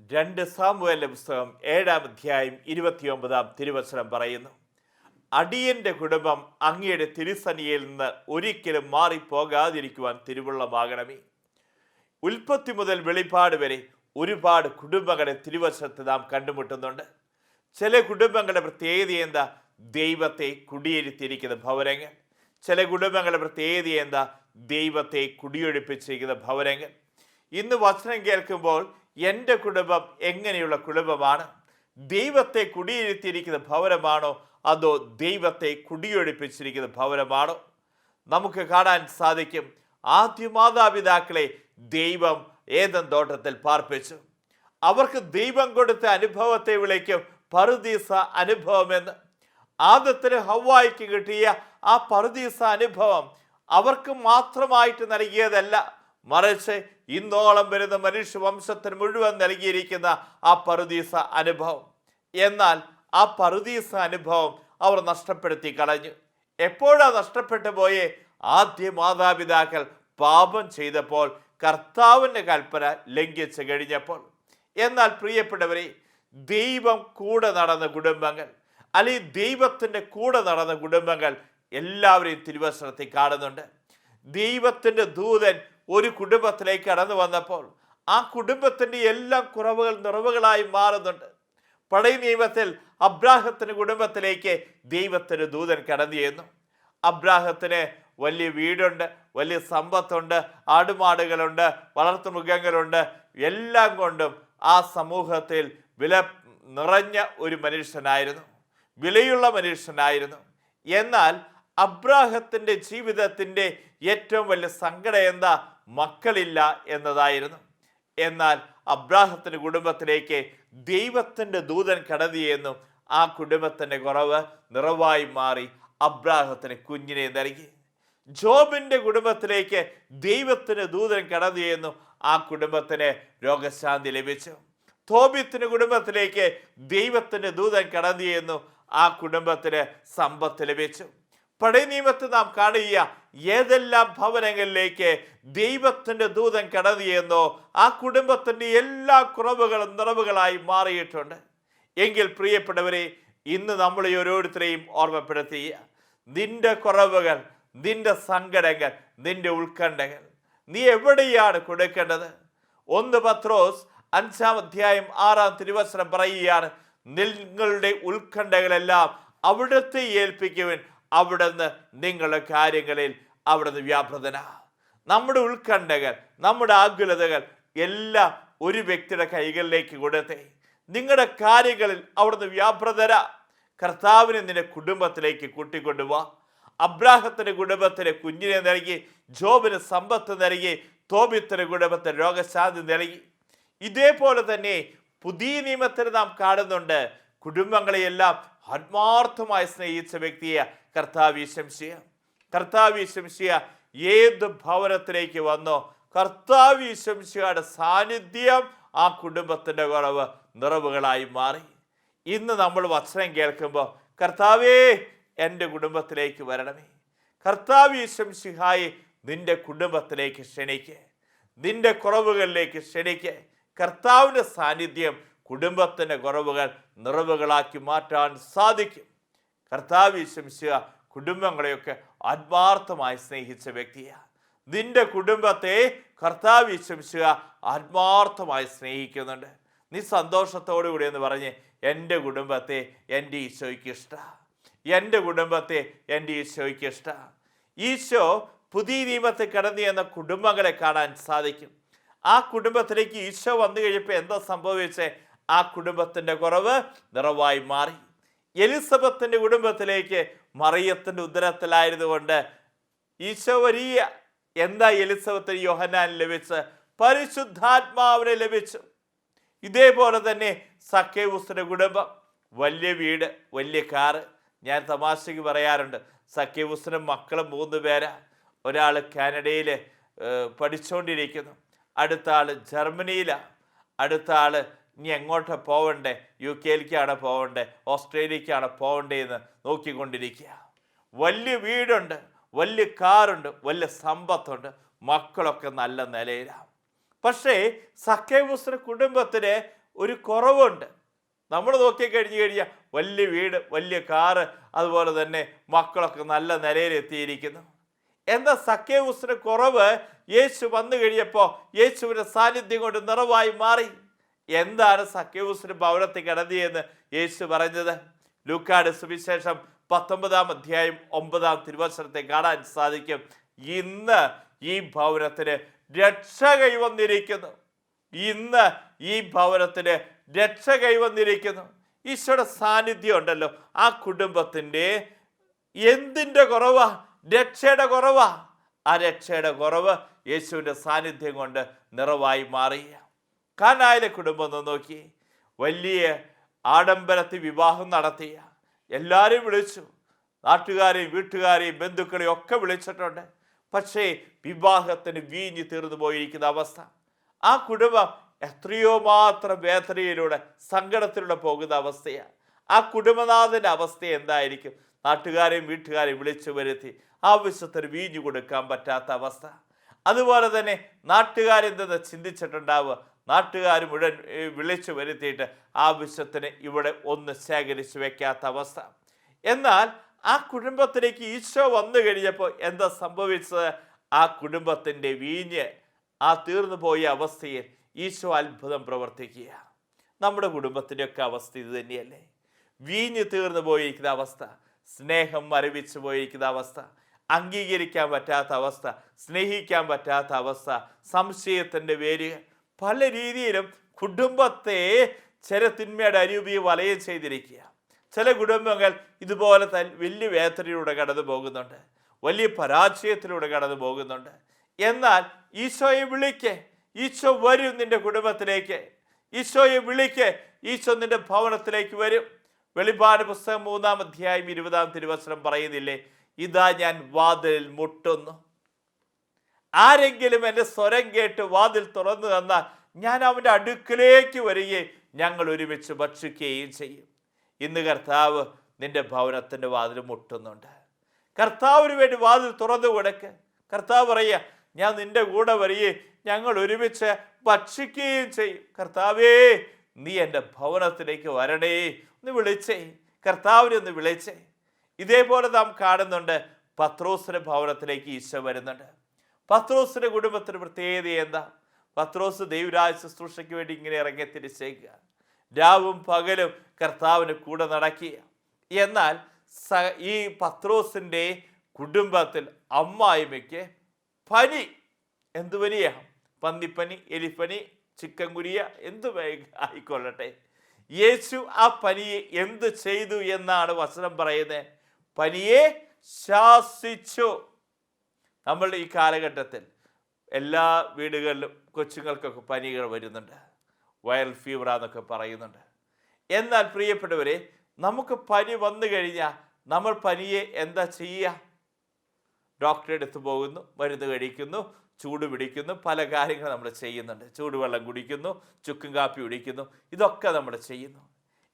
രണ്ട് സാമുവേലിന്റെ പുസ്തകം 7-ാം അധ്യായം 29-ാം തിരുവചനം പറയുന്നു, അടിയന്റെ കുടുംബം അങ്ങയുടെ തിരുസന്നിയിൽ നിന്ന് ഒരിക്കലും മാറിപ്പോകാതിരിക്കുവാൻ തിരുവുള്ളമാകണമേ. ഉൽപ്പത്തി മുതൽ വെളിപ്പാട് വരെ ഒരുപാട് കുടുംബങ്ങളെ തിരുവചനത്തിൽ നാം കണ്ടുമുട്ടുന്നുണ്ട്. ചില കുടുംബങ്ങളുടെ പ്രത്യേകത എന്താ? ദൈവത്തെ കുടിയിരുത്തിയിരിക്കുന്ന ഭവനങ്ങൾ. ചില കുടുംബങ്ങളുടെ പ്രത്യേകത എന്താ? ദൈവത്തെ കുടിയൊഴിപ്പിച്ചിരിക്കുന്ന ഭവനങ്ങൾ. ഇന്ന് വചനം കേൾക്കുമ്പോൾ എൻ്റെ കുടുംബം എങ്ങനെയുള്ള കുടുംബമാണ്? ദൈവത്തെ കുടിയിരുത്തിയിരിക്കുന്ന ഭവനമാണോ, അതോ ദൈവത്തെ കുടിയൊഴിപ്പിച്ചിരിക്കുന്ന ഭവനമാണോ? നമുക്ക് കാണാൻ സാധിക്കും, ആദ്യ മാതാപിതാക്കളെ ദൈവം ഏദൻ തോട്ടത്തിൽ പാർപ്പിച്ചു. അവർക്ക് ദൈവം കൊടുത്ത അനുഭവത്തെ വിളിക്കും പറുദീസ അനുഭവമെന്ന്. ആദത്തിന് ഹവ്വായ്ക്ക് കിട്ടിയ ആ പറുദീസ അനുഭവം അവർക്ക് മാത്രമായിട്ട് നൽകിയതല്ല, മറിച്ച് ഇന്നോളം വരുന്ന മനുഷ്യവംശത്തിന് മുഴുവൻ നൽകിയിരിക്കുന്ന ആ പറുദീസ അനുഭവം. എന്നാൽ ആ പറുദീസ അനുഭവം അവർ നഷ്ടപ്പെടുത്തി കളഞ്ഞു. എപ്പോഴാണ് നഷ്ടപ്പെട്ടു പോയേ? ആദ്യ മാതാപിതാക്കൾ പാപം ചെയ്തപ്പോൾ, കർത്താവിൻ്റെ കൽപ്പന ലംഘിച്ചു കഴിഞ്ഞപ്പോൾ. എന്നാൽ പ്രിയപ്പെട്ടവരെ, ദൈവം കൂടെ നടന്ന കുടുംബങ്ങൾ, അല്ലെങ്കിൽ ദൈവത്തിൻ്റെ കൂടെ നടന്ന കുടുംബങ്ങൾ എല്ലാവരെയും തിരുവചനത്തിൽ കാണുന്നുണ്ട്. ദൈവത്തിൻ്റെ ദൂതൻ ഒരു കുടുംബത്തിലേക്ക് കടന്നു വന്നപ്പോൾ ആ കുടുംബത്തിൻ്റെ എല്ലാ കുറവുകൾ നിറവുകളായി മാറുന്നുണ്ട്. പഴയ നിയമത്തിൽ അബ്രാഹത്തിൻ്റെ കുടുംബത്തിലേക്ക് ദൈവത്തിൻ്റെ ദൂതൻ കടന്നു ചെയ്യുന്നു. അബ്രാഹത്തിന് വലിയ വീടുണ്ട്, വലിയ സമ്പത്തുണ്ട്, ആടുമാടുകളുണ്ട്, വളർത്തുമൃഗങ്ങളുണ്ട്. എല്ലാം കൊണ്ടും ആ സമൂഹത്തിൽ വില നിറഞ്ഞ ഒരു മനുഷ്യനായിരുന്നു, വിലയുള്ള മനുഷ്യനായിരുന്നു. എന്നാൽ അബ്രാഹത്തിൻ്റെ ജീവിതത്തിൻ്റെ ഏറ്റവും വലിയ സങ്കടം എന്താ? മക്കളില്ല എന്നതായിരുന്നു. എന്നാൽ അബ്രാഹത്തിൻ്റെ കുടുംബത്തിലേക്ക് ദൈവത്തിൻ്റെ ദൂതൻ കടന്നു ചെയ്യുന്നു. ആ കുടുംബത്തിൻ്റെ കുറവ് നിറവായി മാറി അബ്രാഹത്തിന് കുഞ്ഞിനെ നൽകി. ജോബിൻ്റെ കുടുംബത്തിലേക്ക് ദൈവത്തിന് ദൂതൻ കടന്നു ചെയ്യുന്നു. ആ കുടുംബത്തിന് രോഗശാന്തി ലഭിച്ചു. തോബിത്തിന് കുടുംബത്തിലേക്ക് ദൈവത്തിൻ്റെ ദൂതൻ കടന്നു ചെയ്യുന്നു. ആ കുടുംബത്തിന് സമ്പത്ത് ലഭിച്ചു. പഴയ നിയമത്തിൽ നാം കാണുക, ഏതെല്ലാം ഭവനങ്ങളിലേക്ക് ദൈവത്തിൻ്റെ ദൂതൻ കടന്നു ചെയ്യുന്നോ ആ കുടുംബത്തിൻ്റെ എല്ലാ കുറവുകളും നിറവുകളായി മാറിയിട്ടുണ്ട്. എങ്കിൽ പ്രിയപ്പെട്ടവരെ, ഇന്ന് നമ്മൾ ഈ ഓരോരുത്തരെയും ഓർമ്മപ്പെടുത്തിയ നിന്റെ കുറവുകൾ, നിന്റെ സങ്കടങ്ങൾ, നിന്റെ ഉത്കണ്ഠകൾ നീ എവിടെയാണ് കൊടുക്കേണ്ടത്? 1 പത്രോസ് 5-ാം അധ്യായം 6-ാം തിരുവചനം പറയുകയാണ്, നിങ്ങളുടെ ഉത്കണ്ഠകളെല്ലാം അവിടുത്തെ ഏൽപ്പിക്കുവാൻ, അവിടുന്ന് നിങ്ങളുടെ കാര്യങ്ങളിൽ അവിടുന്ന് വ്യാപൃതനാ. നമ്മുടെ ഉത്കണ്ഠകൾ, നമ്മുടെ ആകുലതകൾ എല്ലാം ഒരു വ്യക്തിയുടെ കൈകളിലേക്ക് കൊടുത്തേ. നിങ്ങളുടെ കാര്യങ്ങളിൽ അവിടുന്ന് വ്യാപൃതരാ. കർത്താവിനെ നിന്റെ കുടുംബത്തിലേക്ക് കൂട്ടിക്കൊണ്ടുപോവാ. അബ്രാഹത്തിന്റെ കുടുംബത്തിന് കുഞ്ഞിനെ നൽകി, ജോബിന് സമ്പത്ത് നൽകി, തോബിത്തിന് കുടുംബത്തിന് രോഗശാന്തി നൽകി. ഇതേപോലെ തന്നെ പുതിയ നിയമത്തിൽ നാം കാണുന്നുണ്ട്, കുടുംബങ്ങളെയെല്ലാം ആത്മാർത്ഥമായി സ്നേഹിച്ച വ്യക്തിയെ കർത്താവ് ശംസിയ. കർത്താവ് ശംസിയ ഏത് ഭവനത്തിലേക്ക് വന്നോ, കർത്താവ് ശംസിയുടെ സാന്നിധ്യം ആ കുടുംബത്തിൻ്റെ കുറവ് നിറവുകളായി മാറി. ഇന്ന് നമ്മൾ വചനം കേൾക്കുമ്പോൾ, കർത്താവേ എൻ്റെ കുടുംബത്തിലേക്ക് വരണമേ, കർത്താവ് ശംസിഹായി നിന്റെ കുടുംബത്തിലേക്ക് ക്ഷണിക്ക്, നിന്റെ കുറവുകളിലേക്ക് ക്ഷണിക്ക്. കർത്താവിൻ്റെ സാന്നിധ്യം കുടുംബത്തിൻ്റെ കുറവുകൾ നിറവുകളാക്കി മാറ്റാൻ സാധിക്കും. കർത്താവ് ശംസിഹ കുടുംബങ്ങളെയൊക്കെ ആത്മാർത്ഥമായി സ്നേഹിച്ച വ്യക്തിയാണ്. നിന്റെ കുടുംബത്തെ കർത്താവ് ശംസിഹ ആത്മാർത്ഥമായി സ്നേഹിക്കുന്നുണ്ട്. നീ സന്തോഷത്തോടു കൂടി എന്ന് പറഞ്ഞ്, എൻ്റെ കുടുംബത്തെ എൻ്റെ ഈശോയ്ക്ക് ഇഷ്ടമാണ്, എൻ്റെ കുടുംബത്തെ എൻ്റെ ഈശോയ്ക്ക് ഇഷ്ടമാണ്. ഈശോ പുതിയ നിയമത്തിൽ കടന്നു എന്ന കുടുംബങ്ങളെ കാണാൻ സാധിക്കും. ആ കുടുംബത്തിലേക്ക് ഈശോ വന്നു കഴിഞ്ഞപ്പോൾ എന്താ സംഭവിച്ചേ? ആ കുടുംബത്തിൻ്റെ കുറവ് നിറവായി മാറി. എലിസബത്തിൻ്റെ കുടുംബത്തിലേക്ക് മറിയത്തിൻ്റെ ഉദരത്തിലായതുകൊണ്ട് ഈശോ വരിക. എന്താ എലിസബത്തിന് യോഹന്നാൻ ലഭിച്ച്? പരിശുദ്ധാത്മാവിനെ ലഭിച്ചു. ഇതേപോലെ തന്നെ സക്കേവൂസിൻ്റെ കുടുംബം, വലിയ വീട്, വലിയ കാറ്. ഞാൻ തമാശയ്ക്ക് പറയാറുണ്ട്, സക്കേവൂസിൻ്റെ മക്കൾ 3 പേരാ. ഒരാൾ കാനഡയിൽ പഠിച്ചുകൊണ്ടിരിക്കുന്നു, അടുത്ത ആൾ ജർമ്മനിയിലാണ്, അടുത്ത ആൾ ഇനി എങ്ങോട്ടാണ് പോവണ്ടേ, UK പോവണ്ടേ, ഓസ്ട്രേലിയക്കാണ് പോവണ്ടേന്ന് നോക്കിക്കൊണ്ടിരിക്കുക. വലിയ വീടുണ്ട്, വലിയ കാറുണ്ട്, വലിയ സമ്പത്തുണ്ട്, മക്കളൊക്കെ നല്ല നിലയിലാണ്. പക്ഷേ സക്കേവൂസിന്റെ കുടുംബത്തിന് ഒരു കുറവുണ്ട്. നമ്മൾ നോക്കിക്കഴിഞ്ഞു കഴിഞ്ഞാൽ വലിയ വീട്, വലിയ കാറ്, അതുപോലെ തന്നെ മക്കളൊക്കെ നല്ല നിലയിലെത്തിയിരിക്കുന്നു. എന്നാൽ സക്കേവൂസിന് കുറവ് യേശു വന്നു കഴിഞ്ഞപ്പോൾ യേശുവിൻ്റെ സാന്നിധ്യം കൊണ്ട് നിറവായി മാറി. എന്താണ് സക്കേവൂസിന് ഭവനത്തിൽ കിടന്നിയെന്ന് യേശു പറഞ്ഞത്? ലൂക്കായുടെ സുവിശേഷം 19-ാം അധ്യായം 9-ാം തിരുവചനത്തെ കാണാൻ സാധിക്കും. ഇന്ന് ഈ ഭവനത്തിന് രക്ഷ കൈവന്നിരിക്കുന്നു. ഇന്ന് ഈ ഭവനത്തിന് രക്ഷ കൈവന്നിരിക്കുന്നു. ഈശോയുടെ സാന്നിധ്യം ഉണ്ടല്ലോ, ആ കുടുംബത്തിൻ്റെ എന്തിൻ്റെ കുറവാ? രക്ഷയുടെ കുറവാ. ആ രക്ഷയുടെ കുറവ് യേശുവിൻ്റെ സാന്നിധ്യം കൊണ്ട് നിറവായി മാറി. കാനായിലെ കുടുംബം ഒന്ന് നോക്കി. വലിയ ആഡംബരത്തിൽ വിവാഹം നടത്തിയ എല്ലാവരെയും വിളിച്ചു, നാട്ടുകാരെയും വീട്ടുകാരെയും ബന്ധുക്കളെയും ഒക്കെ വിളിച്ചിട്ടുണ്ട്. പക്ഷേ വിവാഹത്തിന് വീഞ്ഞു തീർന്നു പോയിരിക്കുന്ന അവസ്ഥ. ആ കുടുംബം എത്രയോ മാത്രം വേദനയിലൂടെ, സങ്കടത്തിലൂടെ പോകുന്ന അവസ്ഥയാണ്. ആ കുടുംബനാഥൻ്റെ അവസ്ഥ എന്തായിരിക്കും? നാട്ടുകാരെയും വീട്ടുകാരെയും വിളിച്ചു വരുത്തി ആവശ്യത്തിന് വീഞ്ഞു കൊടുക്കാൻ പറ്റാത്ത അവസ്ഥ. അതുപോലെ തന്നെ നാട്ടുകാരെന്തെന്ന് ചിന്തിച്ചിട്ടുണ്ടാവുക, നാട്ടുകാർ മുഴുവൻ വിളിച്ചു വരുത്തിയിട്ട് ആവശ്യത്തിന് ഇവിടെ ഒന്ന് ശേഖരിച്ചു വെക്കാത്ത അവസ്ഥ. എന്നാൽ ആ കുടുംബത്തിലേക്ക് ഈശോ വന്നു കഴിഞ്ഞപ്പോൾ എന്താ സംഭവിച്ചത്? ആ കുടുംബത്തിൻ്റെ വീഞ്ഞ് ആ തീർന്നു പോയ അവസ്ഥയിൽ ഈശോ അത്ഭുതം പ്രവർത്തിക്കുക. നമ്മുടെ കുടുംബത്തിൻ്റെയൊക്കെ അവസ്ഥ ഇത് തന്നെയല്ലേ? വീഞ്ഞ് തീർന്നു പോയിരിക്കുന്ന അവസ്ഥ, സ്നേഹം മരവിച്ചു പോയിരിക്കുന്ന അവസ്ഥ, അംഗീകരിക്കാൻ പറ്റാത്ത അവസ്ഥ, സ്നേഹിക്കാൻ പറ്റാത്ത അവസ്ഥ, സംശയത്തിൻ്റെ പേര്, പല രീതിയിലും കുടുംബത്തെ ചില തിന്മയുടെ അരൂപി വലയം ചെയ്തിരിക്കുക. ചില കുടുംബങ്ങൾ ഇതുപോലെ തന്നെ വലിയ വേദനയിലൂടെ കടന്നു പോകുന്നുണ്ട്, വലിയ പരാജയത്തിലൂടെ കടന്നു പോകുന്നുണ്ട്. എന്നാൽ ഈശോയെ വിളിക്ക്, ഈശോ വരും നിന്റെ കുടുംബത്തിലേക്ക്. ഈശോയെ വിളിക്ക്, ഈശോ നിന്റെ ഭവനത്തിലേക്ക് വരും. വെളിപ്പാട് പുസ്തകം 3-ാം അധ്യായം 20-ാം തിരുവചനം പറയുന്നില്ലേ, ഇതാ ഞാൻ വാതിലിൽ മുട്ടുന്നു, ആരെങ്കിലും എൻ്റെ സ്വരം കേട്ട് വാതിൽ തുറന്നു തന്നാൽ ഞാൻ അവൻ്റെ അടുക്കിലേക്ക് വരികയും ഞങ്ങൾ ഒരുമിച്ച് ഭക്ഷിക്കുകയും ചെയ്യും. ഇന്ന് കർത്താവ് നിന്റെ ഭവനത്തിൻ്റെ വാതിൽ മുട്ടുന്നുണ്ട്. കർത്താവിന് വേണ്ടി വാതിൽ തുറന്നു കൊടുക്ക്. കർത്താവ് പറയുക, ഞാൻ നിന്റെ കൂടെ വരികയും ഞങ്ങൾ ഒരുമിച്ച് ഭക്ഷിക്കുകയും ചെയ്യും. കർത്താവേ, നീ എൻ്റെ ഭവനത്തിലേക്ക് വരണേ, ഒന്ന് വിളിച്ചേ, കർത്താവിനെ ഒന്ന് വിളിച്ചേ. ഇതേപോലെ നാം കാണുന്നുണ്ട്, പത്രോസിന്റെ ഭവനത്തിലേക്ക് ഈശോ വരുന്നുണ്ട്. പത്രോസിന്റെ കുടുംബത്തിന് പ്രത്യേകത എന്താ? പത്രോസ് ദൈവരാജ്യ ശുശ്രൂഷയ്ക്ക് വേണ്ടി ഇങ്ങനെ ഇറങ്ങി തിരിച്ചേക്കുക, രാവും പകലും കർത്താവിന് കൂടെ നടക്കുക. എന്നാൽ ഈ പത്രോസിൻ്റെ കുടുംബത്തിൽ അമ്മായിമ്മയ്ക്ക് പനി. എന്തു പനിയാ? പന്നിപ്പനി, എലിപ്പനി, ചിക്കൻ ഗുനിയ, എന്തു ആയിക്കൊള്ളട്ടെ. യേശു ആ പനിയെ എന്ത് ചെയ്തു എന്നാണ് വചനം പറയുന്നത്? പനിയെ ശാസിച്ചു. നമ്മൾ ഈ കാലഘട്ടത്തിൽ എല്ലാ വീടുകളിലും കൊച്ചുങ്ങൾക്കൊക്കെ പനികൾ വരുന്നുണ്ട്, വൈറൽ ഫീവറാന്നൊക്കെ പറയുന്നുണ്ട്. എന്നാൽ പ്രിയപ്പെട്ടവരെ, നമുക്ക് പനി വന്നു കഴിഞ്ഞാൽ നമ്മൾ പനിയെ എന്താ ചെയ്യുക? ഡോക്ടറെ അടുത്ത് പോകുന്നു, മരുന്ന് കഴിക്കുന്നു, ചൂട് പിടിക്കുന്നു, പല കാര്യങ്ങൾ നമ്മൾ ചെയ്യുന്നുണ്ട്. ചൂടുവെള്ളം കുടിക്കുന്നു, ചുക്കും കാപ്പി കുടിക്കുന്നു, ഇതൊക്കെ നമ്മൾ ചെയ്യുന്നു.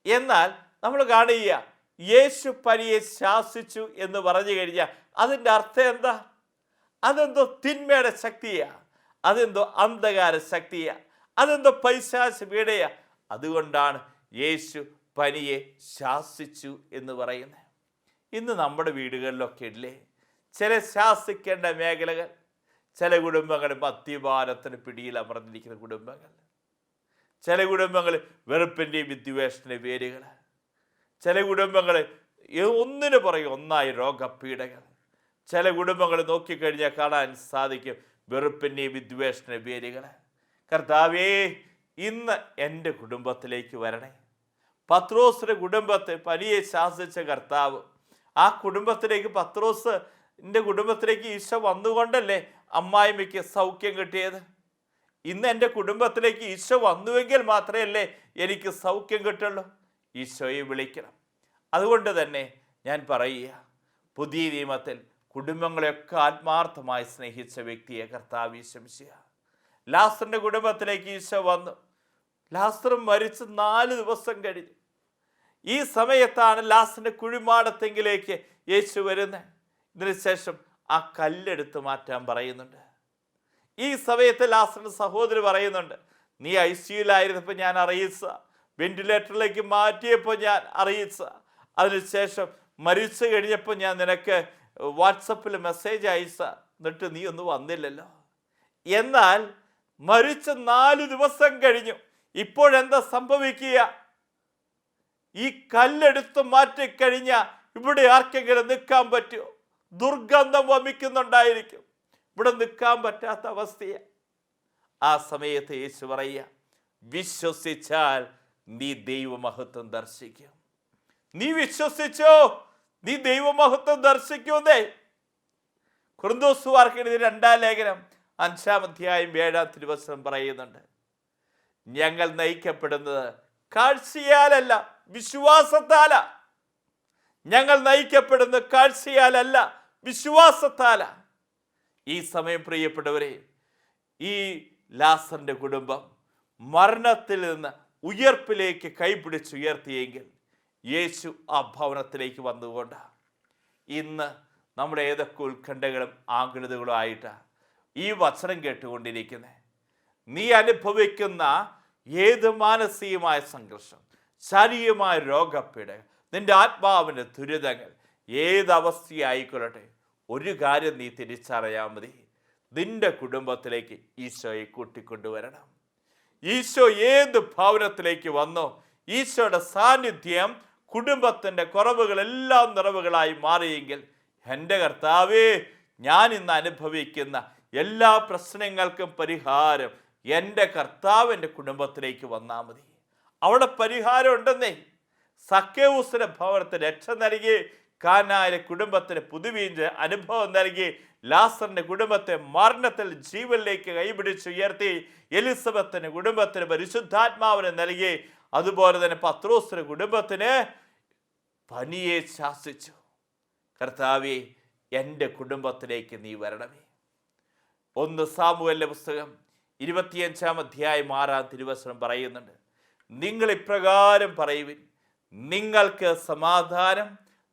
എന്നാൽ നമ്മൾ കാണുക, യേശു പനിയെ ശാസിച്ചു എന്ന് പറഞ്ഞു കഴിഞ്ഞാൽ അതിൻ്റെ അർത്ഥം എന്താ? അതെന്തോ തിന്മയുടെ ശക്തിയാ, അതെന്തോ അന്ധകാര ശക്തിയാ, അതെന്തോ പൈശാച പീഡയാ. അതുകൊണ്ടാണ് യേശു പനിയെ ശാസിച്ചു എന്ന് പറയുന്നത്. ഇന്ന് നമ്മുടെ വീടുകളിലൊക്കെ ഇല്ലേ ചില ശാസിക്കേണ്ട മേഖലകൾ? ചില കുടുംബങ്ങൾ മദ്യപാനത്തിന് പിടിയിൽ അമർന്നിരിക്കുന്ന കുടുംബങ്ങൾ, ചില കുടുംബങ്ങൾ വെറുപ്പിൻ്റെയും വിദ്വേഷത്തിൻ്റെ പേരുകൾ, ചില കുടുംബങ്ങൾ ഒന്നിനു പറയും ഒന്നായി രോഗപീഠകൾ, ചില കുടുംബങ്ങൾ നോക്കിക്കഴിഞ്ഞാൽ കാണാൻ സാധിക്കും വെറുപ്പിൻ്റെയും വിദ്വേഷത്തിൻ്റെ പേരുകൾ. കർത്താവേ, ഇന്ന് എൻ്റെ കുടുംബത്തിലേക്ക് വരണേ. പത്രോസിൻ്റെ കുടുംബത്തെ പനിയെ ശാസിച്ച കർത്താവ്, ആ കുടുംബത്തിലേക്ക് പത്രോസിൻ്റെ കുടുംബത്തിലേക്ക് ഈശോ വന്നുകൊണ്ടല്ലേ അമ്മായിമ്മയ്ക്ക് സൗഖ്യം കിട്ടിയത്? ഇന്ന് എൻ്റെ കുടുംബത്തിലേക്ക് ഈശോ വന്നുവെങ്കിൽ മാത്രമല്ലേ എനിക്ക് സൗഖ്യം കിട്ടുള്ളൂ. ഈശോയെ വിളിക്കണം. അതുകൊണ്ട് തന്നെ ഞാൻ പറയുക, പുതിയ നിയമത്തിൽ കുടുംബങ്ങളെയൊക്കെ ആത്മാർത്ഥമായി സ്നേഹിച്ച വ്യക്തിയെ കർത്താവ് ഈശോ. ലാസറിൻ്റെ കുടുംബത്തിലേക്ക് ഈശോ വന്നു. ലാസർ മരിച്ച് 4 ദിവസം കഴിഞ്ഞു. ഈ സമയത്താണ് ലാസറിൻ്റെ കുഴിമാടത്തെങ്കിലേക്ക് യേശു വരുന്നത്. ഇതിനുശേഷം ആ കല്ലെടുത്ത് മാറ്റാൻ പറയുന്നുണ്ട്. ഈ സമയത്ത് ലാസറിൻ്റെ സഹോദരി പറയുന്നുണ്ട്, നീ ICUലായിരുന്നപ്പോൾ ഞാൻ അറിയിച്ച, വെന്റിലേറ്ററിലേക്ക് മാറ്റിയപ്പോൾ ഞാൻ അറിയിച്ച, അതിനുശേഷം മരിച്ചു കഴിഞ്ഞപ്പോൾ ഞാൻ നിനക്ക് വാട്സപ്പിൽ മെസ്സേജ് അയച്ച, എന്നിട്ട് നീ ഒന്നും വന്നില്ലല്ലോ. എന്നാൽ മരിച്ച 4 ദിവസം കഴിഞ്ഞു. ഇപ്പോഴെന്താ സംഭവിക്കുക? ഈ കല്ലെടുത്ത് മാറ്റിക്കഴിഞ്ഞ ഇവിടെ ആർക്കെങ്കിലും നിൽക്കാൻ പറ്റുമോ? ദുർഗന്ധം വമിക്കുന്നുണ്ടായിരിക്കും. ഇവിടെ നിൽക്കാൻ പറ്റാത്ത അവസ്ഥയാണ്. ആ സമയത്ത് യേശു പറയുക, വിശ്വസിച്ചാൽ നീ ദൈവമഹത്വം ദർശിക്കും. നീ വിശ്വസിച്ചോ, നീ ദൈവമഹത്വം ദർശിക്കുന്നേ. കൊരിന്തോസുകാർക്ക് എഴുതിയ 2-ാം ലേഖനം 5-ാം അധ്യായം 7-ാം തിരുവചനം പറയുന്നുണ്ട്, ഞങ്ങൾ നയിക്കപ്പെടുന്നത് കാഴ്ചയാലല്ല വിശ്വാസത്താല. ഞങ്ങൾ നയിക്കപ്പെടുന്നത് കാഴ്ചയാലല്ല വിശ്വാസത്താല. ഈ സമയം പ്രിയപ്പെട്ടവരെ, ഈ ലാസറിന്റെ കുടുംബം മരണത്തിൽ നിന്ന് ഉയർപ്പിലേക്ക് കൈപിടിച്ചുയർത്തിയെങ്കിൽ യേശു ആ ഭവനത്തിലേക്ക് വന്നുകൊണ്ടാണ് ഇന്ന് നമ്മുടെ ഏതൊക്കെ ഉത്കണ്ഠകളും ആകുലതകളും ആയിട്ടാണ് ഈ വചനം കേട്ടുകൊണ്ടിരിക്കുന്നത്. നീ അനുഭവിക്കുന്ന ഏത് മാനസികമായ സംഘർഷം, ശാരീരികമായ രോഗപ്പീഡ, നിന്റെ ആത്മാവിൻ്റെ ദുരിതങ്ങൾ, ഏതവസ്ഥയായിക്കൊള്ളട്ടെ, ഒരു കാര്യം നീ തിരിച്ചറിയാൻ മതി, നിന്റെ കുടുംബത്തിലേക്ക് ഈശോയെ കൂട്ടിക്കൊണ്ടുവരണം. ഈശോ ഏത് ഭവനത്തിലേക്ക് വന്നോ, ഈശോയുടെ സാന്നിധ്യം കുടുംബത്തിൻ്റെ കുറവുകളെല്ലാം നിറവുകളായി മാറിയെങ്കിൽ, എൻ്റെ കർത്താവേ, ഞാൻ ഇന്ന് അനുഭവിക്കുന്ന എല്ലാ പ്രശ്നങ്ങൾക്കും പരിഹാരം എൻ്റെ കർത്താവ് എൻ്റെ കുടുംബത്തിലേക്ക് വന്നാൽ മതി. അവിടെ പരിഹാരം ഉണ്ടെന്നേ. സക്കേവൂസിന്റെ ഭവനത്തിന് രക്ഷ നൽകി, കാനായിലെ കുടുംബത്തിന് പുതുവീഞ്ഞ് അനുഭവം നൽകി, ലാസറിന്റെ കുടുംബത്തെ മരണത്തിൽ ജീവനിലേക്ക് കൈപിടിച്ചുയർത്തി, എലിസബത്തിന്റെ കുടുംബത്തിന് പരിശുദ്ധാത്മാവിനെ നൽകി, അതുപോലെ തന്നെ പത്രോസിന്റെ കുടുംബത്തിന് പനിയെ ശാസിച്ചു. കർത്താവേ, എൻ്റെ കുടുംബത്തിലേക്ക് നീ വരണമേ. 1 സാമുവേലിന്റെ പുസ്തകം 25-ാം അധ്യായം 6-ാം തിരുവചനം പറയുന്നുണ്ട്, നിങ്ങൾ ഇപ്രകാരം പറയുവിൻ, നിങ്ങൾക്ക് സമാധാനം,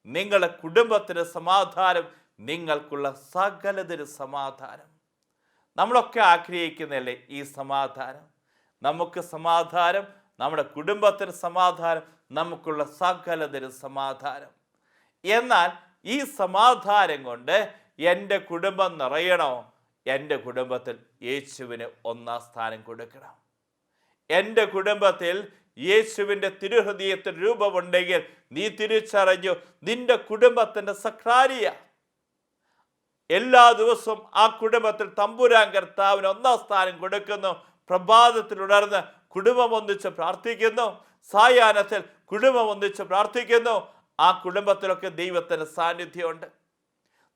നിങ്ങളുടെ കുടുംബത്തിന് സമാധാനം, നിങ്ങൾക്കുള്ള സകലതിന് സമാധാനം. നമ്മളൊക്കെ ആഗ്രഹിക്കുന്നതല്ലേ ഈ സമാധാനം? നമുക്ക് സമാധാനം, നമ്മുടെ കുടുംബത്തിന് സമാധാനം, നമുക്കുള്ള സകലതിന് സമാധാനം. എന്നാൽ ഈ സമാധാനം കൊണ്ട് എൻ്റെ കുടുംബം നിറയണോ? എൻ്റെ കുടുംബത്തിൽ യേശുവിന് 1-ാം സ്ഥാനം കൊടുക്കണം. എൻ്റെ കുടുംബത്തിൽ യേശുവിൻ്റെ തിരുഹൃദയത്തിൽ രൂപമുണ്ടെങ്കിൽ നീ തിരിച്ചറിഞ്ഞു, നിന്റെ കുടുംബത്തിൻ്റെ സക്രാരിയ. എല്ലാ ദിവസവും ആ കുടുംബത്തിൽ തമ്പുരാൻ കർത്താവിന് 1-ാം സ്ഥാനം കൊടുക്കുന്നു. പ്രഭാതത്തിൽ ഉണർന്ന് കുടുംബം ഒന്നിച്ച് പ്രാർത്ഥിക്കുന്നു, സായാഹ്നത്തിൽ കുടുംബം ഒന്നിച്ച് പ്രാർത്ഥിക്കുന്നു. ആ കുടുംബത്തിലൊക്കെ ദൈവത്തിൻ്റെ സാന്നിധ്യമുണ്ട്.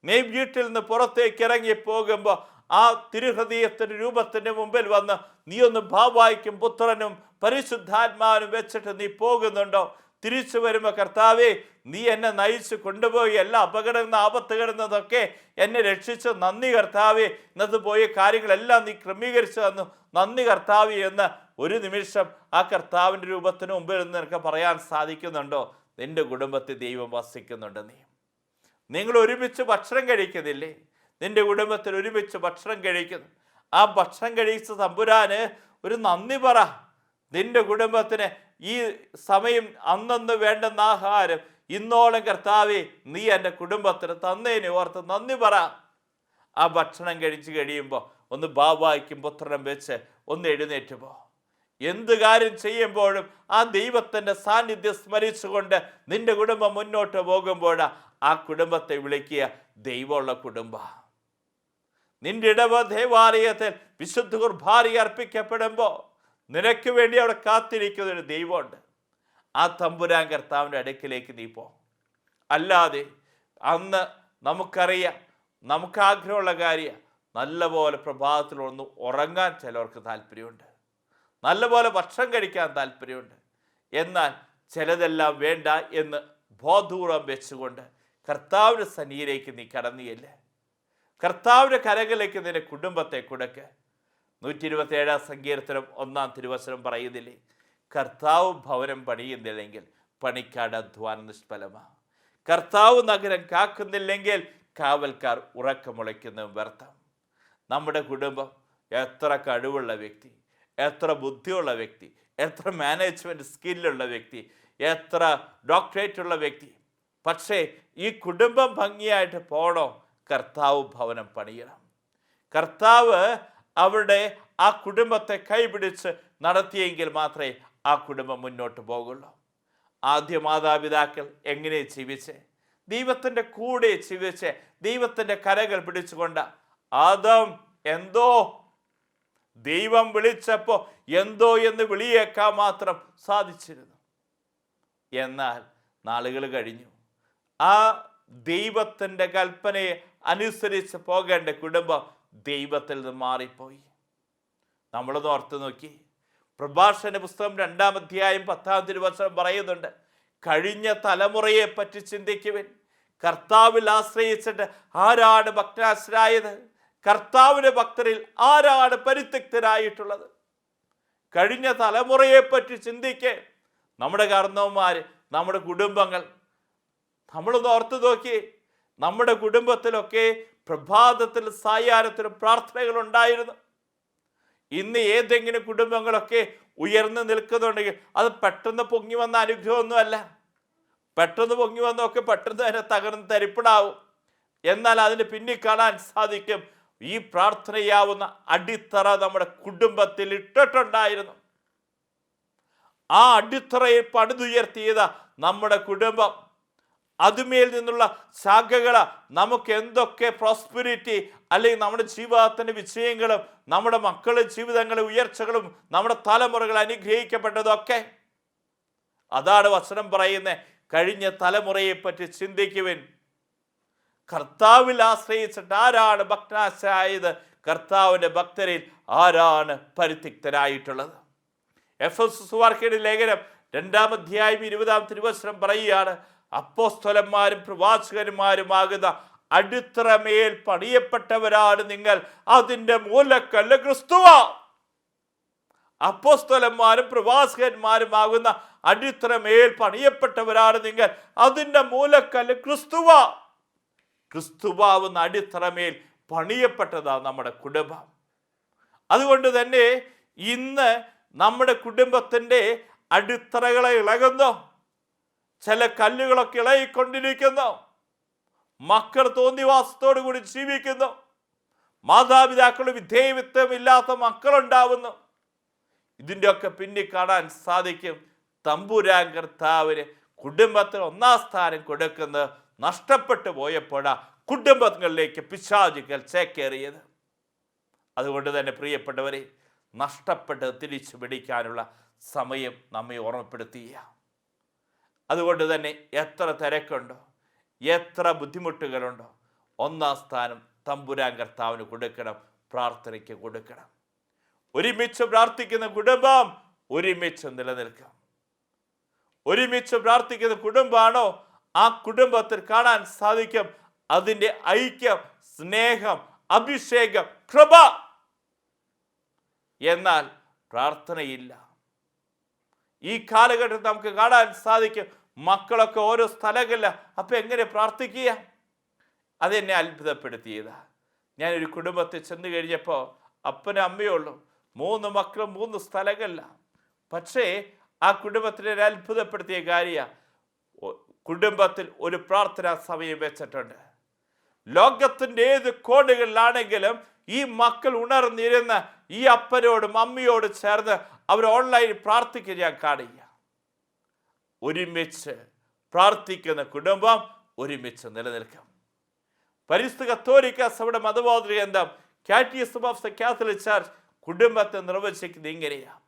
നീ വീട്ടിൽ നിന്ന് പുറത്തേക്ക് ഇറങ്ങി പോകുമ്പോൾ ആ തിരുഹൃദയത്തിൻ്റെ രൂപത്തിൻ്റെ മുമ്പിൽ വന്ന് നീ ഒന്ന് ഭാവായിക്കും പുത്രനും പരിശുദ്ധാത്മാവിനും വെച്ചിട്ട് നീ പോകുന്നുണ്ടോ? തിരിച്ചു വരുമ്പോൾ, കർത്താവേ, നീ എന്നെ നയിച്ച് കൊണ്ടുപോയി, എല്ലാ അപകടങ്ങൾ ആപത്ത് കിടന്നതൊക്കെ എന്നെ രക്ഷിച്ചു, നന്ദി കർത്താവേ, ഇന്നത്തെ പോയ കാര്യങ്ങളെല്ലാം നീ ക്രമീകരിച്ചു തന്നു, നന്ദി കർത്താവേ എന്ന് ഒരു നിമിഷം ആ കർത്താവിൻ്റെ രൂപത്തിന് മുമ്പിൽ നിന്ന് നിനക്ക് പറയാൻ സാധിക്കുന്നുണ്ടോ? നിന്റെ കുടുംബത്തിൽ ദൈവം വസിക്കുന്നുണ്ട്. നിങ്ങൾ ഒരുമിച്ച് ഭക്ഷണം കഴിക്കുന്നില്ലേ? നിന്റെ കുടുംബത്തിൽ ഒരുമിച്ച് ഭക്ഷണം കഴിക്കുന്നു. ആ ഭക്ഷണം കഴിച്ച തമ്പുരാന് ഒരു നന്ദി പറ. നിന്റെ കുടുംബത്തിന് ഈ സമയം അന്നന്ന് വേണ്ടുന്ന ആഹാരം ഇന്നോളം കർത്താവേ നീ എൻ്റെ കുടുംബത്തിന് തന്നതിനെ ഓർത്ത് നന്ദി പറ. ആ ഭക്ഷണം കഴിച്ച് കഴിയുമ്പോൾ ഒന്ന് ബാബായ്ക്കും പുത്രനും വെച്ച് ഒന്ന് എഴുന്നേറ്റ് പോ. എന്ത് കാര്യം ചെയ്യുമ്പോഴും ആ ദൈവത്തിൻ്റെ സാന്നിധ്യം സ്മരിച്ചുകൊണ്ട് നിന്റെ കുടുംബം മുന്നോട്ട് പോകുമ്പോൾ ആ കുടുംബത്തെ വിളിക്കുക ദൈവമുള്ള കുടുംബ. നിന്റെ ഇടവ ദേവാലയത്തിൽ വിശുദ്ധ കുർബാന അർപ്പിക്കപ്പെടുമ്പോൾ നിനക്ക് വേണ്ടി അവിടെ കാത്തിരിക്കുന്നൊരു ദൈവമുണ്ട്. ആ തമ്പുരാൻ കർത്താവിൻ്റെ അടുക്കിലേക്ക് നീ പോ. അല്ലാതെ അന്ന് നമുക്കറിയാം, നമുക്ക് ആഗ്രഹമുള്ള കാര്യം നല്ലപോലെ പ്രഭാതത്തിൽ ഒന്ന് ഉറങ്ങാൻ ചിലവർക്ക് താല്പര്യമുണ്ട്, നല്ലപോലെ ഭക്ഷണം കഴിക്കാൻ താല്പര്യമുണ്ട്. എന്നാൽ ചിലതെല്ലാം വേണ്ട എന്ന് ബോധപൂർവം വെച്ചുകൊണ്ട് കർത്താവിൻ്റെ സന്നിധിയിലേക്ക് നീ കടന്നിയല്ലേ. കർത്താവിൻ്റെ കരങ്ങളിലേക്ക് നിന്റെ കുടുംബത്തെ കൊടുക്ക്. 127-ാം സങ്കീർത്തനം 1-ാം തിരുവചനം പറയുന്നില്ലേ, കർത്താവ് ഭവനം പണിയുന്നില്ലെങ്കിൽ പണിക്കാട് അധ്വാനം നിഷ്ഫലമാണ്. കർത്താവ് നഗരം കാക്കുന്നില്ലെങ്കിൽ കാവൽക്കാർ ഉറക്കമുളയ്ക്കുന്നതും വ്യർത്ഥം. നമ്മുടെ കുടുംബം എത്ര കഴിവുള്ള വ്യക്തി, എത്ര ബുദ്ധിയുള്ള വ്യക്തി, എത്ര മാനേജ്മെൻറ്റ് സ്കില്ലുള്ള വ്യക്തി, എത്ര ഡോക്ടറേറ്റ് ഉള്ള വ്യക്തി. പക്ഷേ ഈ കുടുംബം ഭംഗിയായിട്ട് പോകണോ, കർത്താവ് ഭവനം പണിയണം. കർത്താവ് അവരുടെ ആ കുടുംബത്തെ കൈപിടിച്ച് നടത്തിയെങ്കിൽ മാത്രമേ ആ കുടുംബം മുന്നോട്ട് പോകുള്ളൂ. ആദ്യ മാതാപിതാക്കൾ എങ്ങനെ ജീവിച്ചേ? ദൈവത്തിൻ്റെ കൂടെ ജീവിച്ച് ദൈവത്തിൻ്റെ കരകൾ പിടിച്ചുകൊണ്ട് ആദം എന്തോ ദൈവം വിളിച്ചപ്പോൾ എന്തോ എന്ന് വിളിയേക്കാൻ മാത്രം സാധിച്ചിരുന്നു. എന്നാൽ നാളുകൾ കഴിഞ്ഞു, ആ ദൈവത്തിൻ്റെ കൽപ്പനയെ അനുസരിച്ച് പോകേണ്ട കുടുംബം ദൈവത്തിൽ നിന്ന് മാറിപ്പോയി. നമ്മളൊന്ന് ഓർത്ത് നോക്കി. പ്രഭാഷണ പുസ്തകം 2-ാം അധ്യായം 10-ാം തിരുവചനം പറയുന്നുണ്ട്, കഴിഞ്ഞ തലമുറയെ പറ്റി ചിന്തിക്കുവിൻ. കർത്താവിൽ ആശ്രയിച്ചിട്ട് ആരാണ് ഭക്തരായത്? കർത്താവിൻ്റെ ഭക്തരിൽ ആരാണ് പരിത്യക്തരായിട്ടുള്ളത്? കഴിഞ്ഞ തലമുറയെ പറ്റി ചിന്തിക്കേ. നമ്മുടെ കാരണവന്മാർ, നമ്മുടെ കുടുംബങ്ങൾ, നമ്മളൊന്ന് ഓർത്ത് നോക്കി. നമ്മുടെ കുടുംബത്തിലൊക്കെ പ്രഭാതത്തിൽ സായാഹ്നത്തിലും പ്രാർത്ഥനകൾ ഉണ്ടായിരുന്നു. ഇന്ന് ഏതെങ്കിലും കുടുംബങ്ങളൊക്കെ ഉയർന്നു നിൽക്കുന്നുണ്ടെങ്കിൽ അത് പെട്ടെന്ന് പൊങ്ങി വന്ന അനുഗ്രഹമൊന്നുമല്ല. പെട്ടെന്ന് പൊങ്ങി വന്നൊക്കെ പെട്ടെന്ന് തന്നെ തകർന്ന് തരിപ്പിടാവും. എന്നാൽ അതിന് പിന്നിൽ കാണാൻ സാധിക്കും, ഈ പ്രാർത്ഥനയാവുന്ന അടിത്തറ നമ്മുടെ കുടുംബത്തിൽ ഇട്ടിട്ടുണ്ടായിരുന്നു. ആ അടിത്തറയിൽ പണിതുയർത്തിയത് നമ്മുടെ കുടുംബം. അതുമേൽ നിന്നുള്ള ശാഖകൾ നമുക്ക് എന്തൊക്കെ പ്രോസ്പെരിറ്റി അല്ലെങ്കിൽ നമ്മുടെ ജീവിതത്തിൻ്റെ വിജയങ്ങളും നമ്മുടെ മക്കളുടെ ജീവിതങ്ങളെ ഉയർച്ചകളും നമ്മുടെ തലമുറകൾ അനുഗ്രഹിക്കപ്പെട്ടതൊക്കെ. അതാണ് വചനം പറയുന്നത്, കഴിഞ്ഞ തലമുറയെ പറ്റി ചിന്തിക്കുവിൻ. കർത്താവിൽ ആശ്രയിച്ചിട്ട് ആരാണ് ഭക്തനാശായത്? കർത്താവിൻ്റെ ഭക്തരിൽ ആരാണ് പരിത്യക്തരായിട്ടുള്ളത്? എഫെസോസുകാർക്കെഴുതിയ ലേഖനം 2-ാം അധ്യായം 20-ാം തിരുവചനം പറയുകയാണ്, അപ്പോസ്തലന്മാരും പ്രവാചകന്മാരുമാകുന്ന അടിത്തറമേൽ പണിയപ്പെട്ടവരാണ് നിങ്ങൾ, അതിൻ്റെ മൂലക്കല്ല് ക്രിസ്തുവാ. അപ്പോസ്തലന്മാരും പ്രവാചകന്മാരുമാകുന്ന അടിത്തറമേൽ പണിയപ്പെട്ടവരാണ് നിങ്ങൾ, അതിൻ്റെ മൂലക്കല്ല് ക്രിസ്തുവാ. ക്രിസ്തുവാവുന്ന അടിത്തറമേൽ പണിയപ്പെട്ടതാണ് നമ്മുടെ കുടുംബം. അതുകൊണ്ട് തന്നെ ഇന്ന് നമ്മുടെ കുടുംബത്തിൻ്റെ അടിത്തറകളെ ഇളകുന്നു. ചില കല്ലുകളൊക്കെ ഇളകിക്കൊണ്ടിരിക്കുന്നു. മക്കൾ തോന്നിവാസത്തോടു കൂടി ജീവിക്കുന്നു. മാതാപിതാക്കൾ വിധേയത്വമില്ലാത്ത മക്കളുണ്ടാവുന്നു. ഇതിൻ്റെയൊക്കെ പിന്നിൽ കാണാൻ സാധിക്കും, തമ്പുരാൻ കർത്താവിന് കുടുംബത്തിന് 1-ാം സ്ഥാനം കൊടുക്കുന്നത് നഷ്ടപ്പെട്ടു പോയപ്പോഴാ കുടുംബങ്ങളിലേക്ക് പിശാചുക്കൾ ചേക്കേറിയത്. അതുകൊണ്ട് തന്നെ പ്രിയപ്പെട്ടവരെ, നഷ്ടപ്പെട്ട് തിരിച്ചു പിടിക്കാനുള്ള സമയം നമ്മെ ഓർമ്മപ്പെടുത്തിയ. അതുകൊണ്ട് തന്നെ എത്ര തിരക്കുണ്ടോ, എത്ര ബുദ്ധിമുട്ടുകളുണ്ടോ, 1-ാം സ്ഥാനം തമ്പുരാൻ കർത്താവിന് കൊടുക്കണം, പ്രാർത്ഥനയ്ക്ക് കൊടുക്കണം. ഒരുമിച്ച് പ്രാർത്ഥിക്കുന്ന കുടുംബം ഒരുമിച്ച് നിലനിൽക്കാം. ഒരുമിച്ച് പ്രാർത്ഥിക്കുന്ന കുടുംബമാണോ, ആ കുടുംബത്തിൽ കാണാൻ സാധിക്കും അതിൻ്റെ ഐക്യം, സ്നേഹം, അഭിഷേകം, കൃപ. എന്നാൽ പ്രാർത്ഥനയില്ല. ഈ കാലഘട്ടത്തിൽ നമുക്ക് കാണാൻ സാധിക്കും മക്കളൊക്കെ ഓരോ സ്ഥലങ്ങളില്ല. അപ്പം എങ്ങനെ പ്രാർത്ഥിക്കുക? അതെന്നെ അത്ഭുതപ്പെടുത്തിയതാ. ഞാനൊരു കുടുംബത്തിൽ ചെന്ന് കഴിഞ്ഞപ്പോൾ അപ്പനും അമ്മയേ ഉള്ളൂ, 3 മക്കളും 3 സ്ഥലങ്ങളില്ല. പക്ഷേ ആ കുടുംബത്തിനെ ഒരു അത്ഭുതപ്പെടുത്തിയ കാര്യമാണ്, കുടുംബത്തിൽ ഒരു പ്രാർത്ഥനാ സമയം വെച്ചിട്ടുണ്ട്. ലോകത്തിൻ്റെ ഏത് കോണുകളിലാണെങ്കിലും ഈ മക്കൾ ഉണർന്നിരുന്ന് ഈ അപ്പനോടും അമ്മയോടും ചേർന്ന് അവർ ഓൺലൈനിൽ പ്രാർത്ഥിക്കുക ഞാൻ കാണുക. ഒരുമിച്ച് പ്രാർത്ഥിക്കുന്ന കുടുംബം ഒരുമിച്ച് നിലനിൽക്കും. പരിശുദ്ധ കത്തോലിക്ക സഭയുടെ മതബോധന ഗ്രന്ഥം catechism of the Catholic church കുടുംബത്തെ നിർവചിക്കുന്നത് ഇങ്ങനെയാണ്: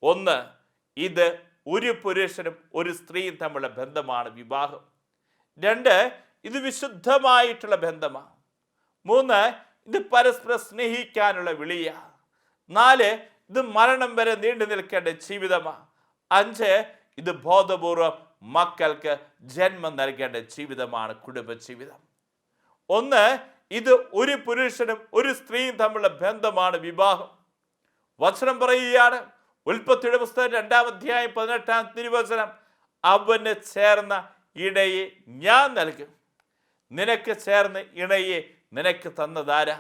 1, ഇത് ഒരു പുരുഷനും ഒരു സ്ത്രീയും തമ്മിലുള്ള ബന്ധമാണ് വിവാഹം. 2, ഇത് വിശുദ്ധമായിട്ടുള്ള ബന്ധമാണ്. 3, ഇത് പരസ്പരം സ്നേഹിക്കാനുള്ള വിളിയാണ്. 4, ഇത് മരണം വരെ നീണ്ടു നിൽക്കേണ്ട ജീവിതമാണ്. 5, ഇത് ബോധപൂർവം മക്കൾക്ക് ജന്മം നൽകേണ്ട ജീവിതമാണ് കുടുംബജീവിതം. 1, ഇത് ഒരു പുരുഷനും ഒരു സ്ത്രീയും തമ്മിലുള്ള ബന്ധമാണ് വിവാഹം. വചനം പറയുകയാണ്, ഉൽപ്പത്തിയുടെ പുസ്തകം 2-ാം അധ്യായം 18-ാം തിരുവചനം, അവന് ചേർന്ന ഇണയെ ഞാൻ നൽകും. നിനക്ക് ചേർന്ന ഇണയെ നിനക്ക് തന്നതാരാ?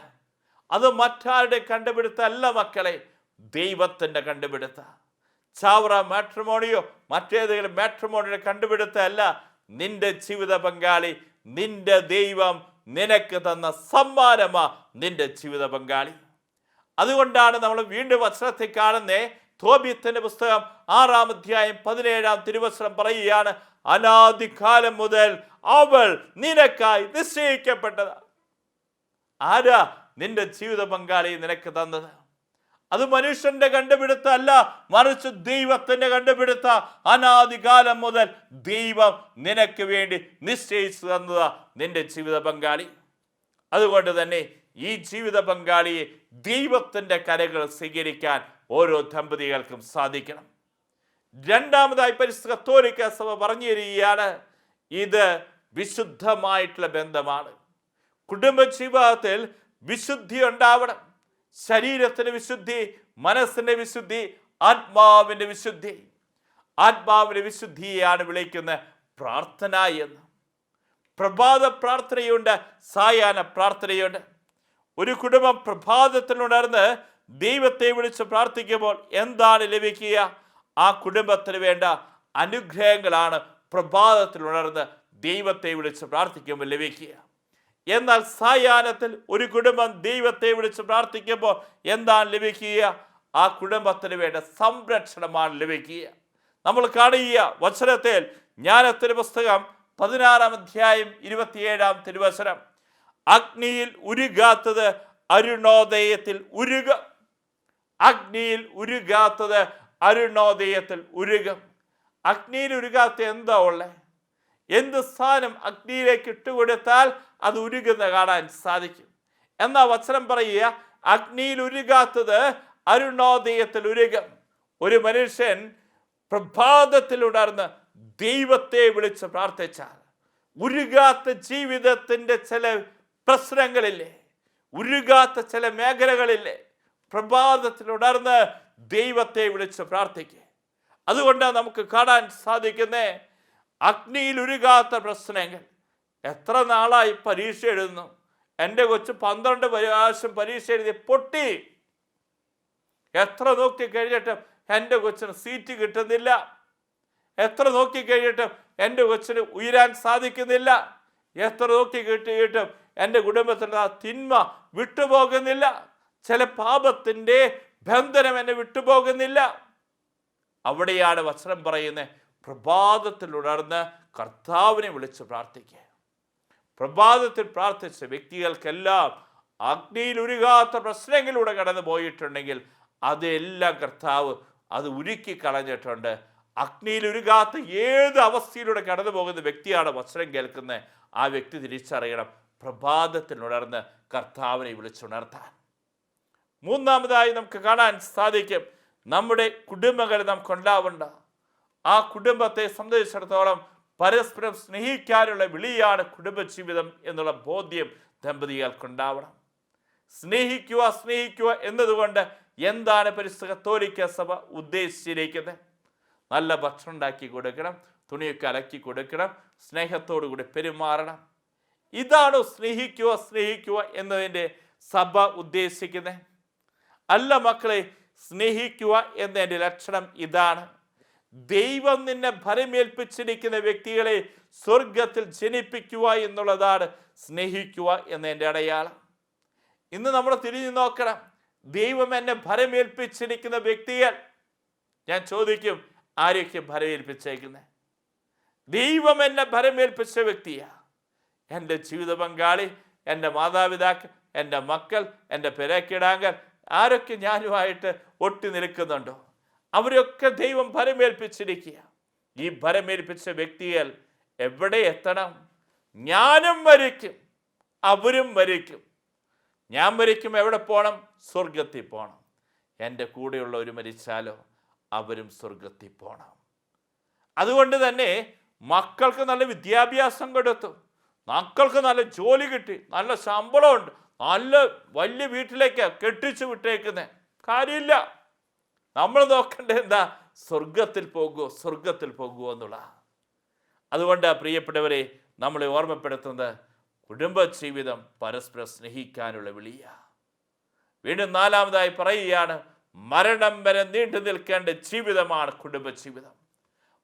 അത് മറ്റാരുടെ കണ്ടുപിടുത്തല്ല മക്കളെ, ദൈവത്തിൻ്റെ കണ്ടുപിടുത്ത. ചാവറ മാട്രിമോണിയോ മറ്റേതെങ്കിലും മാട്രിമോണിയുടെ കണ്ടുപിടുത്തമല്ല. നിന്റെ ജീവിത പങ്കാളി നിന്റെ ദൈവം നിനക്ക് തന്ന സമ്മാനമാ നിന്റെ ജീവിത പങ്കാളി. അതുകൊണ്ടാണ് നമ്മൾ വീണ്ടും വചനത്തിൽ കാണുന്നേ, തോബിയത്തിന്റെ പുസ്തകം 6-ാം അധ്യായം 17-ാം തിരുവചനം പറയുകയാണ്, അനാദികാലം മുതൽ അവൾ നിനക്കായി നിശ്ചയിക്കപ്പെട്ടതാ. ആരാ നിന്റെ ജീവിത പങ്കാളി നിനക്ക് തന്നത്? അത് മനുഷ്യന്റെ കണ്ടുപിടുത്തമല്ല, മറിച്ച് ദൈവത്തിന്റെ കണ്ടുപിടുത്ത. അനാദികാലം മുതൽ ദൈവം നിനക്ക് വേണ്ടി നിശ്ചയിച്ചു തന്നതാ നിന്റെ ജീവിത പങ്കാളി. അതുകൊണ്ട് തന്നെ ഈ ജീവിത പങ്കാളിയെ ദൈവത്തിന്റെ കരകൾ സ്വീകരിക്കാൻ ഓരോ ദമ്പതികൾക്കും സാധിക്കണം. രണ്ടാമതായി പരിശുദ്ധ കത്തോലിക്ക സഭ പറഞ്ഞു തരികയാണ്, ഇത് വിശുദ്ധമായിട്ടുള്ള ബന്ധമാണ്. കുടുംബ ജീവിതത്തിൽ വിശുദ്ധി ഉണ്ടാവണം. ശരീരത്തിന് വിശുദ്ധി, മനസ്സിന്റെ വിശുദ്ധി, ആത്മാവിന്റെ വിശുദ്ധി. ആത്മാവിന്റെ വിശുദ്ധിയാണ് വിളിക്കുന്ന പ്രാർത്ഥന എന്ന്. പ്രഭാത പ്രാർത്ഥനയുണ്ട്, സായാഹ്ന പ്രാർത്ഥനയുണ്ട്. ഒരു കുടുംബം പ്രഭാതത്തിൽ ഉണർന്ന് ദൈവത്തെ വിളിച്ച് പ്രാർത്ഥിക്കുമ്പോൾ എന്താണ് ലഭിക്കുക? ആ കുടുംബത്തിന് വേണ്ട അനുഗ്രഹങ്ങളാണ് പ്രഭാതത്തിൽ ഉണർന്ന് ദൈവത്തെ വിളിച്ച് പ്രാർത്ഥിക്കുമ്പോൾ ലഭിക്കുക. എന്നാൽ സായാഹ്നത്തിൽ ഒരു കുടുംബം ദൈവത്തെ വിളിച്ച് പ്രാർത്ഥിക്കുമ്പോൾ എന്താണ് ലഭിക്കുക? ആ കുടുംബത്തിന് വേണ്ട സംരക്ഷണമാണ് ലഭിക്കുക. നമ്മൾ കാണുക വചനത്തിൽ, ജ്ഞാനത്തിന്റെ പുസ്തകം 16-ാം അധ്യായം 27-ാം തിരുവചനം, അഗ്നിയിൽ ഉരുകാത്തത് അരുണോദയത്തിൽ ഉരുകും. അഗ്നിയിൽ ഉരുകാത്തത് അരുണോദയത്തിൽ ഉരുകും. അഗ്നിയിൽ ഉരുകാത്ത എന്താ ഉള്ളേ? എന്ത് സാധനം അഗ്നിയിലേക്ക് ഇട്ടുകൊടുത്താൽ അത് ഉരുകുന്ന കാണാൻ സാധിക്കും. എന്നാ വചനം പറയുക, അഗ്നിയിൽ ഉരുകാത്തത് അരുണോദയത്തിൽ ഉരുകും. ഒരു മനുഷ്യൻ പ്രഭാതത്തിൽ ഉണർന്ന് ദൈവത്തെ വിളിച്ച് പ്രാർത്ഥിച്ചാൽ, ഉരുകാത്ത ജീവിതത്തിന്റെ ചില പ്രശ്നങ്ങളില്ലേ, ഉരുകാത്ത ചില മേഖലകളില്ലേ, പ്രഭാതത്തിൽ ഉണർന്ന് ദൈവത്തെ വിളിച്ച് പ്രാർത്ഥിക്കുക. അതുകൊണ്ടാണ് നമുക്ക് കാണാൻ സാധിക്കുന്നേ, അഗ്നിയിൽ ഉരുകാത്ത പ്രശ്നങ്ങൾ. എത്ര നാളായി പരീക്ഷ എഴുതുന്നു, എൻ്റെ കൊച്ച് 12 പ്രാവശ്യം പരീക്ഷ എഴുതി പൊട്ടി. എത്ര നോക്കി കഴിഞ്ഞിട്ടും എൻ്റെ കൊച്ചിന് സീറ്റ് കിട്ടുന്നില്ല. എത്ര നോക്കി കഴിഞ്ഞിട്ടും എൻ്റെ കൊച്ചിന് ഉയരാൻ സാധിക്കുന്നില്ല. എത്ര നോക്കി കിട്ടിയിട്ടും എൻ്റെ കുടുംബത്തിൽ ആ തിന്മ വിട്ടുപോകുന്നില്ല. ചില പാപത്തിൻ്റെ ബന്ധനം എന്നെ വിട്ടുപോകുന്നില്ല. അവിടെയാണ് വചനം പറയുന്നത്, പ്രഭാതത്തിൽ ഉണർന്ന് കർത്താവിനെ വിളിച്ച് പ്രാർത്ഥിക്കുക. പ്രഭാതത്തിൽ പ്രാർത്ഥിച്ച വ്യക്തികൾക്കെല്ലാം അഗ്നിയിൽ ഉരുകാത്ത പ്രശ്നങ്ങളിലൂടെ കടന്നു പോയിട്ടുണ്ടെങ്കിൽ അതെല്ലാം കർത്താവ് അത് ഉരുക്കി കളഞ്ഞിട്ടുണ്ട്. അഗ്നിയിൽ ഉരുകാത്ത ഏത് അവസ്ഥയിലൂടെ കടന്നു പോകുന്ന വ്യക്തിയാണ് വചനം കേൾക്കുന്നത്, ആ വ്യക്തി തിരിച്ചറിയണം പ്രഭാതത്തിൽ ഉണർന്ന് കർത്താവിനെ വിളിച്ചുണർത്താൻ. മൂന്നാമതായി നമുക്ക് കാണാൻ സാധിക്കും, നമ്മുടെ കുടുംബങ്ങൾ നമുക്കുണ്ടാവേണ്ട ആ കുടുംബത്തെ സംബന്ധിച്ചിടത്തോളം പരസ്പരം സ്നേഹിക്കാനുള്ള വിളിയാണ് കുടുംബജീവിതം എന്നുള്ള ബോധ്യം ദമ്പതികൾക്കുണ്ടാവണം. സ്നേഹിക്കുക സ്നേഹിക്കുക എന്നതുകൊണ്ട് എന്താണ് പരിശുദ്ധ കത്തോലിക്ക സഭ ഉദ്ദേശിച്ചിരിക്കുന്നത്? നല്ല ഭക്ഷണം ഉണ്ടാക്കി കൊടുക്കണം, തുണിയൊക്കെ അലക്കി കൊടുക്കണം, സ്നേഹത്തോടു കൂടി പെരുമാറണം. ഇതാണോ സ്നേഹിക്കുക സ്നേഹിക്കുക എന്നതിൻ്റെ സഭ ഉദ്ദേശിക്കുന്നത്? അല്ല മക്കളെ, സ്നേഹിക്കുക എന്നതിൻ്റെ ലക്ഷണം ഇതാണ്. ദൈവം നിന്നെ ഭരമേൽപ്പിച്ചിരിക്കുന്ന വ്യക്തികളെ സ്വർഗത്തിൽ ജനിപ്പിക്കുക എന്നുള്ളതാണ് സ്നേഹിക്കുക എന്നതിൻ്റെ അടയാളം. ഇന്ന് നമ്മൾ തിരിഞ്ഞു നോക്കണം, ദൈവം എന്നെ ഭരമേൽപ്പിച്ചിരിക്കുന്ന വ്യക്തികൾ, ഞാൻ ചോദിക്കും, ആരൊക്കെ ഭരമേൽപ്പിച്ചേക്കുന്നത്? ദൈവം എന്നെ ഭരമേൽപ്പിച്ച വ്യക്തിയാ. എൻ്റെ ജീവിത പങ്കാളി, എൻ്റെ മാതാപിതാക്കൾ, എൻ്റെ മക്കൾ, എൻ്റെ പെരക്കിടാങ്കൽ, ആരൊക്കെ ഞാനുമായിട്ട് ഒട്ടി നിൽക്കുന്നുണ്ടോ അവരൊക്കെ ദൈവം ഭരമേൽപ്പിച്ചിരിക്കുക. ഈ ഭരമേൽപ്പിച്ച വ്യക്തികൾ എവിടെ എത്തണം? ഞാനും മരിക്കും, അവരും മരിക്കും. ഞാൻ മരിക്കും, എവിടെ പോകണം? സ്വർഗത്തിൽ പോകണം. എൻ്റെ കൂടെയുള്ളവർ മരിച്ചാലോ അവരും സ്വർഗത്തിൽ പോകണം. അതുകൊണ്ട് തന്നെ മക്കൾക്ക് നല്ല വിദ്യാഭ്യാസം കൊടുത്തു, മക്കൾക്ക് നല്ല ജോലി കിട്ടി, നല്ല ശമ്പളമുണ്ട്, നല്ല വലിയ വീട്ടിലേക്ക് കെട്ടിച്ചു വിട്ടേക്കുന്നത് കാര്യമില്ല. നമ്മൾ നോക്കേണ്ടത് എന്താ? സ്വർഗത്തിൽ പോകുമോ, സ്വർഗത്തിൽ പോകുമോ എന്നുള്ള. അതുകൊണ്ട് പ്രിയപ്പെട്ടവരെ, നമ്മളെ ഓർമ്മപ്പെടുത്തുന്നത് കുടുംബജീവിതം പരസ്പരം സ്നേഹിക്കാനുള്ള വിളിയ. വീണ്ടും നാലാമതായി പറയുകയാണ്, മരണം വരെ നീണ്ടു നിൽക്കേണ്ട ജീവിതമാണ് കുടുംബജീവിതം.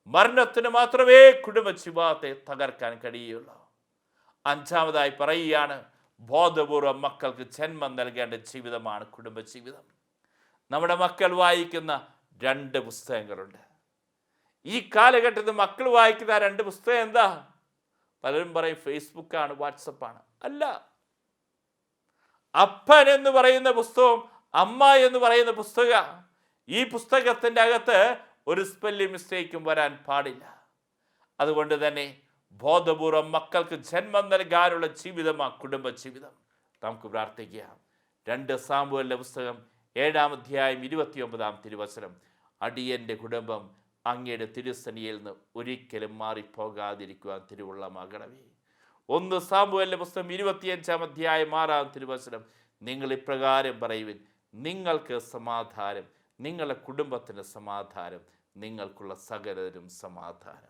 മരണത്തിന് മാത്രമേ കുടുംബജീവിതത്തെ തകർക്കാൻ കഴിയുള്ളൂ. അഞ്ചാമതായി പറയുകയാണ്, ബോധപൂർവം മക്കൾക്ക് ജന്മം നൽകേണ്ട ജീവിതമാണ് കുടുംബജീവിതം. നമ്മുടെ മക്കൾ വായിക്കുന്ന 2 പുസ്തകങ്ങളുണ്ട്. ഈ കാലഘട്ടത്തിൽ മക്കൾ വായിക്കുന്ന 2 പുസ്തകം എന്താ? പലരും പറയും ഫേസ്ബുക്കാണ്, വാട്സപ്പാണ്. അല്ല. അപ്പൻ എന്ന് പറയുന്ന പുസ്തകവും അമ്മ എന്ന് പറയുന്ന പുസ്തകം. ഈ പുസ്തകത്തിൻ്റെ അകത്ത് ഒരു സ്പെല്ലിംഗ് മിസ്റ്റേക്കും വരാൻ പാടില്ല. അതുകൊണ്ട് തന്നെ ബോധപൂർവം മക്കൾക്ക് ജന്മം നൽകാനുള്ള ജീവിതമാണ് കുടുംബജീവിതം. നമുക്ക് പ്രാർത്ഥിക്കാം. 2 സാമുവേലിന്റെ പുസ്തകം 7-ാം അധ്യായം 29-ാം തിരുവചനം, അടിയന്റെ കുടുംബം അങ്ങയുടെ തിരുസന്നിയിൽ നിന്ന് ഒരിക്കലും മാറിപ്പോകാതിരിക്കുവാൻ തിരുവുള്ളമാകണമേ. 1 സാമുവേലിന്റെ പുസ്തകം 25-ാം അധ്യായം 6-ാം തിരുവചനം, നിങ്ങൾ ഇപ്രകാരം പറയുവിൻ, നിങ്ങൾക്ക് സമാധാനം, നിങ്ങളുടെ കുടുംബത്തിന് സമാധാനം, നിങ്ങൾക്കുള്ള സകലരും സമാധാനം.